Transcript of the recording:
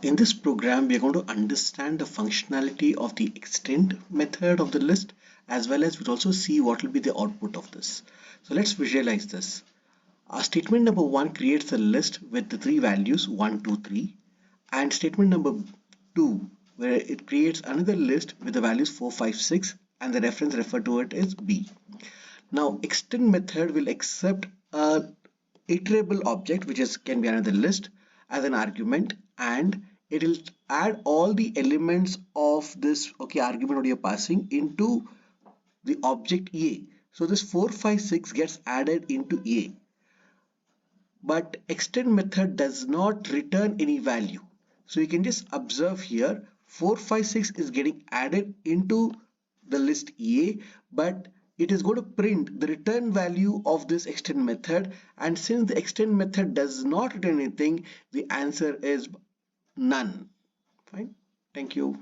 In this program, we are going to understand the functionality of the extend method of the list, as well as we'll also see what will be the output of this. So let's visualize this. Statement number 1 creates a list with the three values 1, 2, 3, and statement number 2 where it creates another list with the values 4, 5, 6, and the reference referred to it is B. Now extend method will accept a iterable object, which can be another list, as an argument, and it will add all the elements of this argument that you're passing into the object A. So this 4, 5, 6 gets added into A, but extend method does not return any value. So you can just observe here 4, 5, 6 is getting added into the list A, but it is going to print the return value of this extend method, and since the extend method does not return anything, the answer is none. Fine. Thank you.